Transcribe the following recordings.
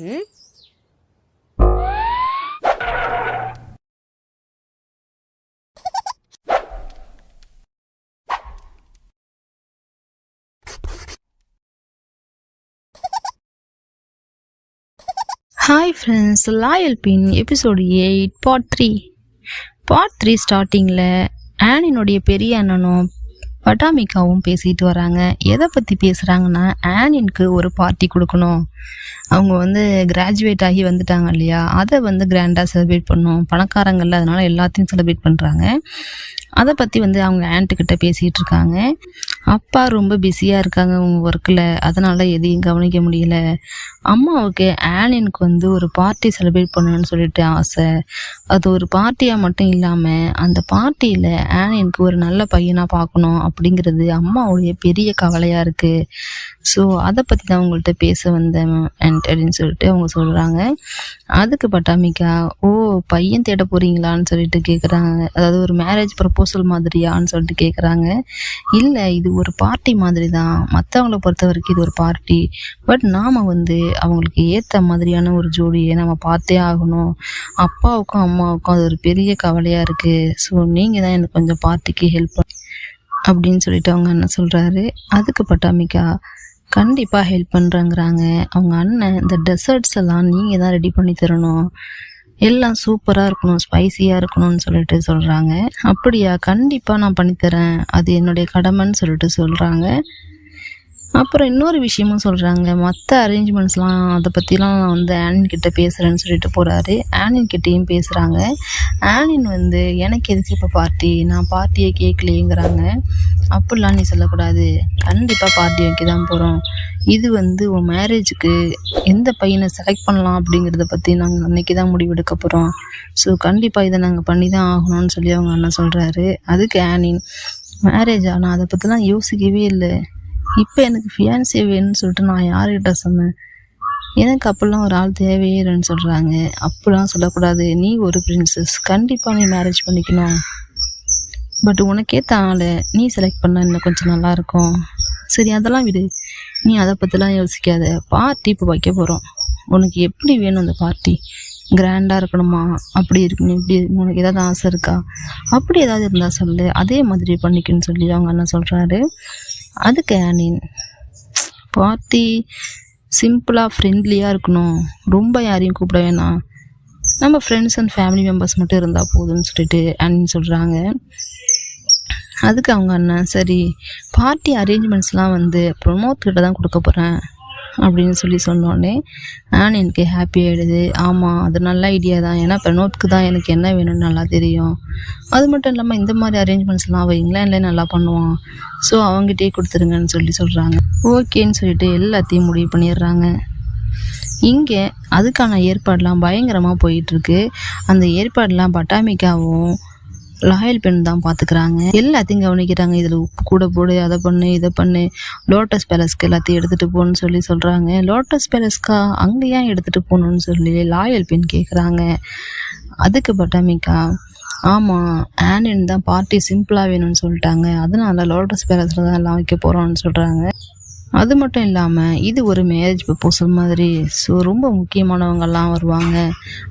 ம் hi friends, loyal பின் episode 8 part 3 ஸ்டார்டிங்கில் ஆனினுடைய பெரிய அண்ணனும் பட்டாமிக்காவும் பேசிட்டு வராங்க. எதை பற்றி பேசுகிறாங்கன்னா, ஆனினுக்கு ஒரு பார்ட்டி கொடுக்கணும். அவங்க கிராஜுவேட் ஆகி வந்துட்டாங்க இல்லையா, அதை கிராண்டாக செலிப்ரேட் பண்ணணும். பணக்காரங்கள்ல, அதனால எல்லாத்தையும் செலிப்ரேட் பண்ணுறாங்க. அதை பற்றி அவங்க ஆண்ட்டுக்கிட்ட பேசிகிட்டு இருக்காங்க. அப்பா ரொம்ப பிஸியாக இருக்காங்க அவங்க ஒர்க்கில், அதனால் எதையும் கவனிக்க முடியல. அம்மாவுக்கு ஆனினுக்கு ஒரு பார்ட்டி செலிப்ரேட் பண்ணணும்னு சொல்லிட்டு ஆசை. அது ஒரு பார்ட்டியாக மட்டும் இல்லாமல் அந்த பார்ட்டியில் ஆனினுக்கு ஒரு நல்ல பையனாக பார்க்கணும் அப்படிங்கிறது அம்மாவுடைய பெரிய கவலையாக இருக்குது. ஸோ அதை பற்றி தான் அவங்கள்ட்ட பேச வந்தேன் அப்படின்னு சொல்லிட்டு அவங்க சொல்கிறாங்க. அதுக்கு பட்டாமிக்கா, ஓ பையன் தேட போகிறீங்களான்னு சொல்லிட்டு கேட்குறாங்க. அதாவது ஒரு மேரேஜ் ப்ரப்போசல் மாதிரியான்னு சொல்லிட்டு கேட்குறாங்க. இல்லை, இது ஒரு பார்ட்டி மாதிரி தான். மற்றவங்கள பொறுத்த வரைக்கும் இது ஒரு பார்ட்டி. பட் நாம் அவங்களுக்கு ஏற்ற மாதிரியான ஒரு ஜோடியை நம்ம பார்த்தே ஆகணும். அப்பாவுக்கும் அம்மாவுக்கும் அது ஒரு பெரிய கவலையாக இருக்குது. ஸோ நீங்கள் தான் எனக்கு கொஞ்சம் பார்ட்டிக்கு ஹெல்ப் அப்படின்னு சொல்லிட்டு அவங்க அண்ணன் சொல்கிறாரு. அதுக்கு பட்டாமிக்கா, கண்டிப்பாக ஹெல்ப் பண்ணுறேங்கிறாங்க. அவங்க அண்ணன், இந்த டெசர்ட்ஸ் எல்லாம் நீங்கள் தான் ரெடி பண்ணி தரணும், எல்லாம் சூப்பராக இருக்கணும், ஸ்பைசியாக இருக்கணும்னு சொல்லிட்டு சொல்கிறாங்க. அப்படியா, கண்டிப்பாக நான் பண்ணித்தரேன், அது என்னுடைய கடமைன்னு சொல்லிட்டு சொல்கிறாங்க. அப்புறம் இன்னொரு விஷயமும் சொல்கிறாங்க, மற்ற அரேஞ்ச்மெண்ட்ஸ்லாம் அதை பற்றிலாம் நான் ஆனின் கிட்ட பேசுகிறேன்னு சொல்லிட்டு போகிறாரு. ஆனின் கிட்டேயும் பேசுகிறாங்க. ஆனின் எனக்கு எதுக்கு இப்போ பார்ட்டி, நான் பார்ட்டியை கேட்கலையேங்கிறாங்க. அப்படிலாம் நீ சொல்லக்கூடாது, கண்டிப்பாக பார்ட்டி வைக்க தான் போகிறோம். இது உன் மேரேஜுக்கு எந்த பையனை செலக்ட் பண்ணலாம் அப்படிங்கிறத பற்றி நாங்கள் அன்றைக்கி தான் முடிவெடுக்க போகிறோம். ஸோ கண்டிப்பாக இதை நாங்கள் பண்ணி தான் ஆகணும்னு சொல்லி அவங்க அண்ணன் சொல்கிறாரு. அதுக்கு ஆனின், மேரேஜா, நான் அதை பற்றிலாம் யோசிக்கவே இல்லை. இப்போ எனக்கு ஃபியான்ஸே வேணும்னு சொல்லிட்டு நான் யார்கிட்ட சொன்னேன்? எனக்கு அப்படிலாம் ஒரு ஆள் தேவையே இல்லைன்னு சொல்கிறாங்க. அப்படிலாம் சொல்லக்கூடாது, நீ ஒரு பிரின்சஸ், கண்டிப்பாக நீ மேரேஜ் பண்ணிக்கணும். பட் உனக்கேற்ற ஆளை நீ செலக்ட் பண்ண இன்னும் கொஞ்சம் நல்லாயிருக்கும். சரி, அதெல்லாம் விடு, நீ அதை பற்றிலாம் யோசிக்காத. பார்ட்டி இப்போ வைக்க போகிறோம். உனக்கு எப்படி வேணும் அந்த பார்ட்டி? கிராண்டாக இருக்கணுமா, அப்படி இருக்கணும், இப்படி இருக்கணும், உனக்கு ஏதாவது ஆசை இருக்கா? அப்படி ஏதாவது இருந்தால் சொல்லு, அதே மாதிரி பண்ணிக்கணும்னு சொல்லி அவங்க அண்ணன் சொல்கிறாரு. அதுக்கு ஆனின், பார்ட்டி சிம்பிளாக ஃப்ரெண்ட்லியாக இருக்கணும், ரொம்ப யாரையும் கூப்பிட வேணாம், நம்ம ஃப்ரெண்ட்ஸ் அண்ட் ஃபேமிலி மெம்பர்ஸ் மட்டும் இருந்தால் போதும்னு சொல்லிட்டு ஆனின் சொல்கிறாங்க. அதுக்கு அவங்க அண்ணன், சரி பார்ட்டி அரேஞ்ச்மெண்ட்ஸ்லாம் ப்ரமோத் கிட்ட தான் கொடுக்க போகிறேன் அப்படின்னு சொல்லி சொன்னோடனே ஆனினுக்கு ஹாப்பி ஆகிடுது. ஆமாம், அது நல்ல ஐடியா தான், ஏன்னா பிரணோத்க்கு தான் எனக்கு என்ன வேணும்னு நல்லா தெரியும். அது மட்டும் இல்லாமல் இந்த மாதிரி அரேஞ்ச்மெண்ட்ஸ்லாம் இங்கிலாண்டில் நல்லா பண்ணுவான். ஸோ அவங்ககிட்டயே கொடுத்துருங்கன்னு சொல்லி சொல்கிறாங்க. ஓகேன்னு சொல்லிட்டு எல்லாத்தையும் முடிவு பண்ணிடுறாங்க. இங்கே அதுக்கான ஏற்பாடெலாம் பயங்கரமாக போயிட்டுருக்கு. அந்த ஏற்பாடெலாம் பட்டாமிக்காவும் லாயல் பெண் தான் பார்த்துக்கிறாங்க. எல்லாத்தையும் கவனிக்கிறாங்க. இதில் உப்பு கூட போடு, அதை பண்ணு, இதை பண்ணு, லோட்டஸ் பேலஸ்க்கு எல்லாத்தையும் எடுத்துகிட்டு போகணுன்னு சொல்லி சொல்கிறாங்க. லோட்டஸ் பேலஸ்க்கா, அங்கே ஏன் எடுத்துகிட்டு போகணுன்னு சொல்லி லாயல் பெண் கேட்குறாங்க. அதுக்கு பட்டாமிக்கா, ஆமாம் ஆனின் தான் பார்ட்டி சிம்பிளாக வேணும்னு சொல்லிட்டாங்க, அதனால லோட்டஸ் பேலஸில் தான் எல்லாம் வைக்க போகிறோம்னு சொல்கிறாங்க. அது மட்டும் இல்லாமல் இது ஒரு மேரேஜ் ப்ரப்போசல் மாதிரி. ஸோ ரொம்ப முக்கியமானவங்கெல்லாம் வருவாங்க,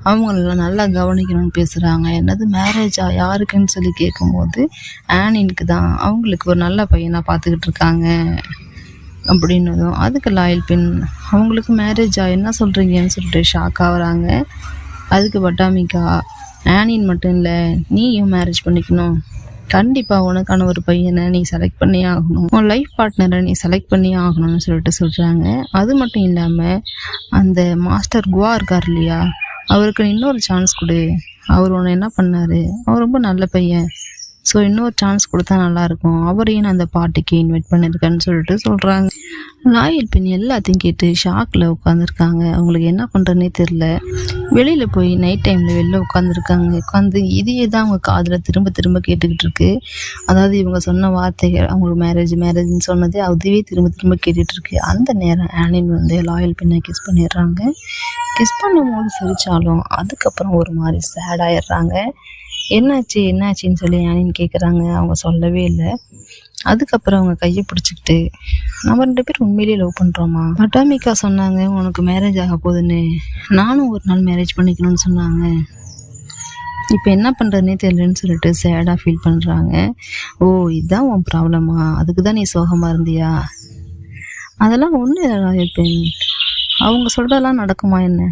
அவங்களெல்லாம் நல்லா கவனிக்கணும்னு பேசுகிறாங்க. என்னது மேரேஜா, யாருக்குன்னு சொல்லி கேட்கும்போது ஆனினுக்கு தான், அவங்களுக்கு ஒரு நல்ல பையனாக பார்த்துக்கிட்டு இருக்காங்க அப்படின்னதும் அதுக்கு லாயல் பெண், அவங்களுக்கு மேரேஜா, என்ன சொல்கிறீங்கன்னு சொல்லிட்டு ஷாக் ஆகுறாங்க. அதுக்கு பட்டாமிக்கா, ஆனின் மட்டும் இல்லை, நீயும் மேரேஜ் பண்ணிக்கணும், கண்டிப்பாக உனக்கான ஒரு பையனை நீ செலக்ட் பண்ணி ஆகணும், உன் லைஃப் பார்ட்னரை நீ செலக்ட் பண்ணி ஆகணும்னு சொல்லிட்டு சொல்கிறாங்க. அது மட்டும் இல்லாமல் அந்த மாஸ்டர் குவா இருக்கார் இல்லையா, அவருக்கு இன்னொரு சான்ஸ் கொடு, அவர் உன்னை என்ன பண்ணார், அவர் ரொம்ப நல்ல பையன், ஸோ இன்னொரு சான்ஸ் கொடுத்தா நல்லாயிருக்கும், அவரையும் நான் அந்த பார்ட்டிக்கு இன்வைட் பண்ணியிருக்கேன்னு சொல்லிட்டு சொல்கிறாங்க. லாயல் பெண் எல்லாத்தையும் கேட்டு ஷாக்கில் உட்காந்துருக்காங்க. அவங்களுக்கு என்ன பண்ணுறதுனே தெரில. வெளியில் போய் நைட் டைமில் வெளில உட்காந்து இதையே தான் அவங்க காதில் திரும்ப திரும்ப கேட்டுக்கிட்டு இருக்கு. அதாவது இவங்க சொன்ன வார்த்தைகள், அவங்களுக்கு மேரேஜ்னு சொன்னது அதுவே திரும்ப திரும்ப கேட்டுட்ருக்கு. அந்த நேரம் ஆனின் வந்து லாயல் பின்னை கிஸ் பண்ணிடுறாங்க. கிஸ் பண்ணும்போது சிரித்தாலும் அதுக்கப்புறம் ஒரு மாதிரி சேட் ஆயிடுறாங்க. என்னாச்சுன்னு சொல்லி ஆனின் கேட்குறாங்க. அவங்க சொல்லவே இல்லை. அதுக்கப்புறம் அவங்க கையை பிடிச்சிக்கிட்டு, நம்ம 2 பேரும் உண்மையிலேயே லவ் பண்ணுறோமா? பட்டாமிக்கா சொன்னாங்க உனக்கு மேரேஜ் ஆக போகுதுன்னு, நானும் ஒரு நாள் மேரேஜ் பண்ணிக்கணும்னு சொன்னாங்க. இப்போ என்ன பண்ணுறதுனே தெரியலன்னு சொல்லிட்டு சேடாக ஃபீல் பண்ணுறாங்க. ஓ, இதுதான் உன் ப்ராப்ளமா? அதுக்கு தான் நீ சோகமாக இருந்தியா? அதெல்லாம் ஒன்றும் இல்லைடா பெண், அவங்க சொல்கிறதெல்லாம் நடக்குமா என்ன?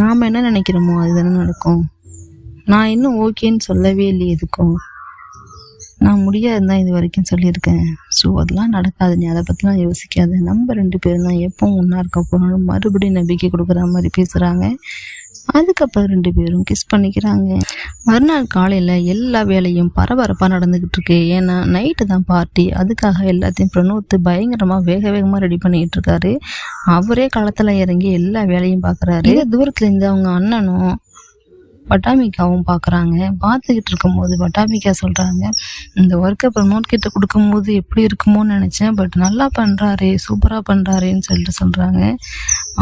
நாம் என்ன நினைக்கிறோமோ அதுதானே நடக்கும். நான் இன்னும் ஓகேன்னு சொல்லவே இல்லையே எதுக்கும். நான் முடியாது தான் இது வரைக்கும் சொல்லியிருக்கேன். ஸோ அதெல்லாம் நடக்காது, நீ அதை பற்றிலாம் யோசிக்காது. நம்ம 2 பேரும் தான் எப்பவும் ஒன்றா இருக்க போகணும் மறுபடியும் நம்பிக்கை கொடுக்குற மாதிரி பேசுகிறாங்க. அதுக்கப்புறம் 2 பேரும் கிஸ் பண்ணிக்கிறாங்க. மறுநாள் காலையில் எல்லா வேலையும் பரபரப்பாக நடந்துக்கிட்டு இருக்கு. ஏன்னா நைட்டு தான் பார்ட்டி. அதுக்காக எல்லாத்தையும் பிரணோத்து பயங்கரமாக வேகமாக ரெடி பண்ணிக்கிட்டு இருக்காரு. அவரே களத்தில் இறங்கி எல்லா வேலையும் பார்க்குறாரு. தூரத்துலேருந்து அவங்க அண்ணனும் பட்டாமிக்காவும் பார்க்குறாங்க. பார்த்துக்கிட்டு இருக்கும்போது பட்டாமிக்கா சொல்கிறாங்க, இந்த ஒர்க்கை ப்ரமோட் கிட்ட கொடுக்கும்போது எப்படி இருக்குமோன்னு நினச்சேன், பட் நல்லா பண்ணுறாரு, சூப்பராக பண்ணுறாருன்னு சொல்கிறாங்க.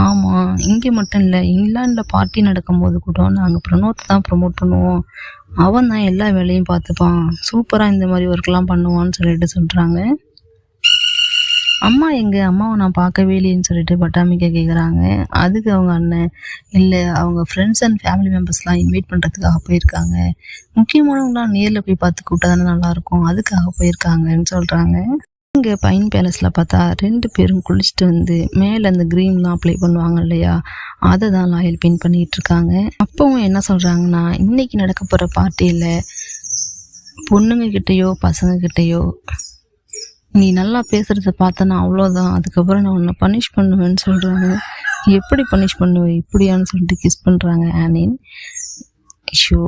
ஆமாம், இங்கே மட்டும் இல்லை, இங்கிலாண்டில் பார்ட்டி நடக்கும்போது கூட நாங்கள் ப்ரமோத்தை தான் ப்ரமோட் பண்ணுவோம். அவன் தான் எல்லா வேலையும் பார்த்துப்பான், சூப்பராக இந்த மாதிரி ஒர்க்லாம் பண்ணுவான்னு சொல்கிறாங்க. அம்மாவை நான் பார்க்கவே இல்லைன்னு சொல்லிட்டு பட்டாமிக்கா கேட்குறாங்க. அதுக்கு அவங்க அண்ணன், இல்லை அவங்க ஃப்ரெண்ட்ஸ் அண்ட் ஃபேமிலி மெம்பர்ஸ்லாம் இன்வைட் பண்ணுறதுக்காக போயிருக்காங்க, முக்கியமானவங்களாம் நேரில் போய் பார்த்து கூப்பிட்டா தானே நல்லாயிருக்கும், அதுக்காக போயிருக்காங்கன்னு சொல்கிறாங்க. இங்கே பைன் பேலஸில் பார்த்தா 2 பேரும் குளிச்சுட்டு வந்து மேலே அந்த க்ரீம்லாம் அப்ளை பண்ணுவாங்க இல்லையா, அதை தான் லாயல் பின் பண்ணிகிட்டு இருக்காங்க. அப்பவும் என்ன சொல்கிறாங்கன்னா, இன்றைக்கி நடக்க போகிற பார்ட்டியில் பொண்ணுங்கக்கிட்டேயோ பசங்கக்கிட்டேயோ நீ நல்லா பேசுகிறத பார்த்தனா அவ்வளோதான், அதுக்கப்புறம் நான் உன்னை பனிஷ் பண்ணுவேன்னு சொல்கிறாங்க. எப்படி பனிஷ் பண்ணுவேன் இப்படியான்னு சொல்லிட்டு கிஸ் பண்ணுறாங்க ஆனின். ஷோ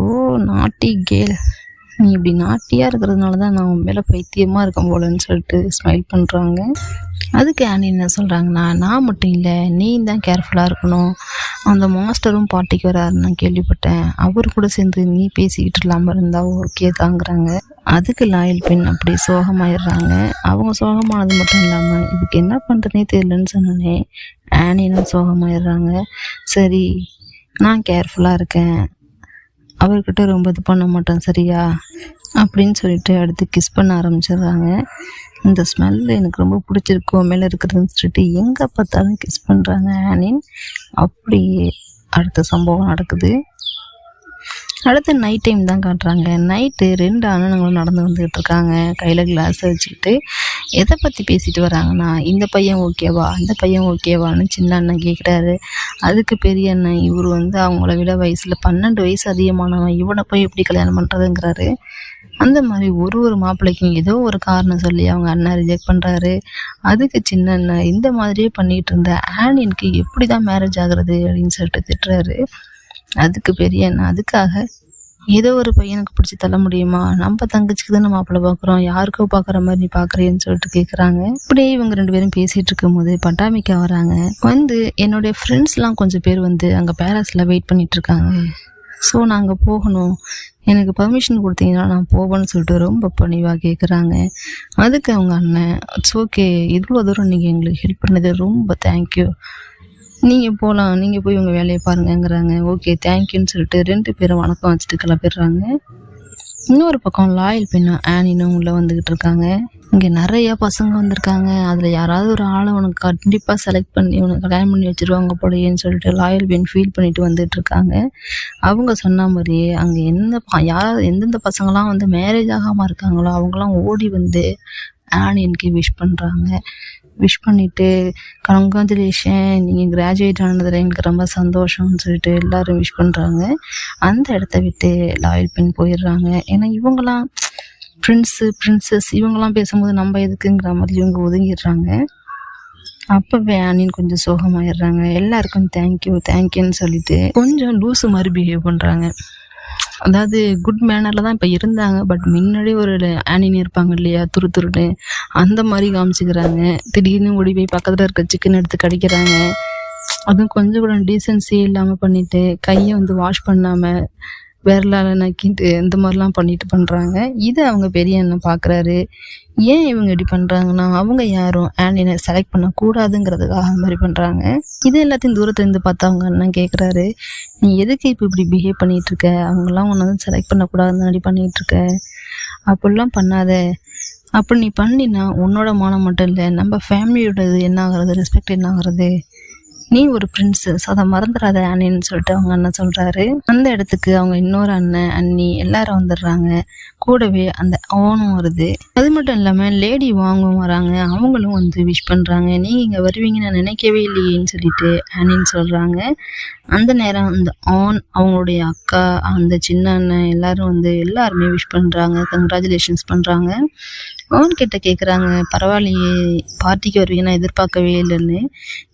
நாட்டி கேல், நீ இப்படி நாட்டியாக இருக்கிறதுனால தான் நான் உன் மேலே பைத்தியமாக இருக்கேன் போலன்னு சொல்லிட்டு ஸ்மைல் பண்ணுறாங்க. அதுக்கு ஆனின் என்ன சொல்கிறாங்கன்னா, நான் மட்டும் இல்லை நீ தான் கேர்ஃபுல்லாக இருக்கணும், அந்த மாஸ்டரும் பார்ட்டிக்கு வராருன்னு நான் கேள்விப்பட்டேன், அவர் கூட சேர்ந்து நீ பேசிக்கிட்டு இல்லாமல் இருந்தால் ஓகே தாங்கிறாங்க. அதுக்கு லாயல் பெண் அப்படி சோகமாயிடுறாங்க. அவங்க சோகமானது மட்டும் இல்லாமல் இதுக்கு என்ன பண்ணுறதுனே தெரியலன்னு சொன்னோன்னே ஆனினும் சோகமாயிடுறாங்க. சரி, நான் கேர்ஃபுல்லாக இருக்கேன், அவர்கிட்ட ரொம்ப இது பண்ண மாட்டேன் சரியா அப்படின்னு சொல்லிட்டு அடுத்து கிஸ் பண்ண ஆரம்பிச்சிடுறாங்க. இந்த ஸ்மெல் எனக்கு ரொம்ப பிடிச்சிருக்கு மேலே இருக்கிறதுன்னு சொல்லிட்டு எங்கே பார்த்தாலும் கிஸ் பண்ணுறாங்க ஆனின். அப்படி அடுத்த சம்பவம் நடக்குது. அடுத்து நைட் டைம் தான் காட்டுறாங்க. நைட்டு 2 அண்ணனுங்களும் நடந்து வந்துக்கிட்டு இருக்காங்க, கையில் கிளாஸ் வச்சுக்கிட்டு. எதை பற்றி பேசிட்டு வராங்கன்னா, இந்த பையன் ஓகேவா அந்த பையன் ஓகேவான்னு சின்ன அண்ணன் கேட்குறாரு. அதுக்கு பெரிய அண்ணன், இவர் வந்து அவங்கள விட வயசில் 12 வயசு அதிகமானவன், இவனை போய் எப்படி கல்யாணம் பண்ணுறதுங்கிறாரு. அந்த மாதிரி ஒரு மாப்பிள்ளைக்கும் ஏதோ ஒரு காரணம் சொல்லி அவங்க அண்ணன் ரிஜெக்ட் பண்ணுறாரு. அதுக்கு சின்ன அண்ணன், இந்த மாதிரியே பண்ணிகிட்டு இருந்த ஆனியனுக்கு எப்படி தான் மேரேஜ் ஆகுறது அப்படின்னு சொல்லிட்டு திட்டுறாரு. அதுக்கு பெரிய அண்ணன், அதுக்காக ஏதோ ஒரு பையனுக்கு பிடிச்சி தள்ள முடியுமா, நம்ம தங்கச்சிக்கு தானே மாப்பிள்ளை பார்க்குறோம், யாருக்கோ பார்க்குற மாதிரி நீ பார்க்குறேன்னு சொல்லிட்டு கேட்குறாங்க. இப்படியே இவங்க 2 பேரும் பேசிகிட்டு இருக்கும்போது பட்டாமிக்கா வராங்க. வந்து என்னுடைய ஃப்ரெண்ட்ஸ்லாம் கொஞ்சம் பேர் வந்து அங்கே பேலஸில் வெயிட் பண்ணிட்டு இருக்காங்க, ஸோ நாங்கள் போகணும், எனக்கு பர்மிஷன் கொடுத்தீங்கன்னா நான் போவேன்னு சொல்லிட்டு ரொம்ப பணிவாக கேட்குறாங்க. அதுக்கு அவங்க அண்ணன், இட்ஸ் ஓகே, இவ்வளோ தூரம் நீங்கள் எங்களுக்கு ஹெல்ப் பண்ணது ரொம்ப தேங்க்யூ, நீங்கள் போகலாம், நீங்கள் போய் உங்கள் வேலையை பாருங்கங்கிறாங்க. ஓகே தேங்க்யூன்னு சொல்லிட்டு 2 பேரும் வணக்கம் வச்சுட்டு கிளப்பிடுறாங்க. இன்னொரு பக்கம் லாயல் பெண்ணும் ஆனினும் உள்ளே வந்துக்கிட்டு இருக்காங்க. இங்கே நிறையா பசங்க வந்திருக்காங்க, அதில் யாராவது ஒரு ஆளை உனக்கு கண்டிப்பாக செலக்ட் பண்ணி உனக்கு கல்யாணம் பண்ணி வச்சுருவாங்க போலையேன்னு சொல்லிட்டு லாயல் பெண் ஃபீல் பண்ணிட்டு வந்துட்டு இருக்காங்க. அவங்க சொன்ன மாதிரியே அங்கே எந்தெந்த பசங்களாம் வந்து மேரேஜ் ஆகாமல் இருக்காங்களோ அவங்களாம் ஓடி வந்து ஆனியனுக்கு விஷ் பண்ணுறாங்க. விஷ் பண்ணிவிட்டு, கங்க்ராச்சுலேஷன், நீங்கள் கிராஜுவேட் ஆனதில் எங்களுக்கு ரொம்ப சந்தோஷம்னு சொல்லிட்டு எல்லோரும் விஷ் பண்ணுறாங்க. அந்த இடத்த விட்டு லாயல் பெண் போயிடுறாங்க. ஏன்னா இவங்களாம் பிரின்சஸ் இவங்கெல்லாம் பேசும்போது நம்ம எதுக்குங்கிற மாதிரி இவங்க ஒதுங்கிடுறாங்க. அப்போவே ஆனின் கொஞ்சம் சோகமாயிடுறாங்க. எல்லாருக்கும் தேங்க்யூன்னு சொல்லிட்டு கொஞ்சம் லூஸு மாதிரி பிஹேவ் பண்ணுறாங்க. அதாவது குட் மேனரில் தான் இப்போ இருந்தாங்க, பட் முன்னாடி ஒரு ஆனின் இருப்பாங்க இல்லையா துருன்னு, அந்த மாதிரி காமிச்சிக்கிறாங்க. திடீர்னு ஓடி போய் பக்கத்தில் இருக்க சிக்கன் எடுத்து கடிக்கிறாங்க. அதுவும் கொஞ்சம் கூட டீசென்சியே இல்லாமல் பண்ணிட்டு கையை வந்து வாஷ் பண்ணாமல் விரலால் நக்கிட்டு இந்த மாதிரிலாம் பண்ணிட்டு பண்ணுறாங்க. இதை அவங்க பெரிய அண்ணன் பார்க்குறாரு. ஏன் இவங்க இப்படி பண்ணுறாங்கன்னா, அவங்க யாரும் ஆனியனை செலக்ட் பண்ணக்கூடாதுங்கிறதுக்காக அந்த மாதிரி பண்ணுறாங்க. இது எல்லாத்தையும் தூரத்துலேருந்து பார்த்து அவங்க அண்ணன் கேட்குறாரு, நீ எதுக்கு இப்போ இப்படி பிஹேவ் பண்ணிகிட்ருக்க? அவங்களாம் உன்னை வந்து செலக்ட் பண்ணக்கூடாதுன்னு அப்படி பண்ணிகிட்ருக்க, அப்படிலாம் பண்ணாத. அப்படி நீ பண்ணினா உன்னோட மானம் மட்டும் இல்லை, நம்ம ஃபேமிலியோட இது என்ன ஆகுறது, ரெஸ்பெக்ட் என்ன ஆகுறது? நீ ஒரு பிரின்சஸ், அதை மறந்துடாத ஆனின்னு சொல்லிட்டு அவங்க அண்ணன் சொல்கிறாரு. அந்த இடத்துக்கு அவங்க இன்னொரு அண்ணன் அண்ணி எல்லாரும் வந்துடுறாங்க. கூடவே அந்த அவனும் வருது. அது மட்டும் இல்லாமல் லேடி வாங்கவும் வராங்க. அவங்களும் வந்து விஷ் பண்ணுறாங்க. நீங்கள் இங்கே வருவீங்கன்னு நான் நினைக்கவே இல்லையேன்னு சொல்லிட்டு ஆனின்னு சொல்கிறாங்க. அந்த நேரம் அந்த அவங்களுடைய அக்கா, அந்த சின்ன அண்ணன் எல்லாரும் வந்து எல்லாருமே விஷ் பண்ணுறாங்க, கங்க்ராச்சுலேஷன்ஸ் பண்ணுறாங்க. கிட்ட கேட்குறாங்க, பரவாயில்லையே பார்ட்டிக்கு வருவீங்கன்னா எதிர்பார்க்கவே இல்லைன்னு.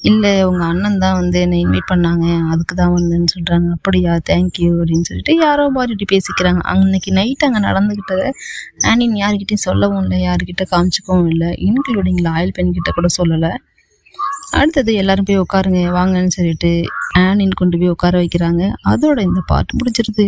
இல்லை, உங்கள் அண்ணன் தான் வந்து என்னை இன்வைட் பண்ணாங்க, அதுக்கு தான் வந்தேன்னு சொல்கிறாங்க. அப்படியா, தேங்க்யூ அப்படின்னு சொல்லிட்டு யாரோ பாரிட்டு பேசிக்கிறாங்க. அன்னைக்கு நைட் அங்கே நடந்துக்கிட்டதை ஆனின் யாருக்கிட்டையும் சொல்லவும் இல்லை, யாருக்கிட்ட காமிச்சிக்கவும் இல்லை, இன்க்ளூடிங் லாயல் பெண்கிட்ட கூட சொல்லலை. அடுத்தது எல்லாரும் போய் உட்காருங்க வாங்கன்னு சொல்லிட்டு ஆனின் கொண்டு போய் உட்கார வைக்கிறாங்க. அதோட இந்த பார்ட் முடிச்சிருது.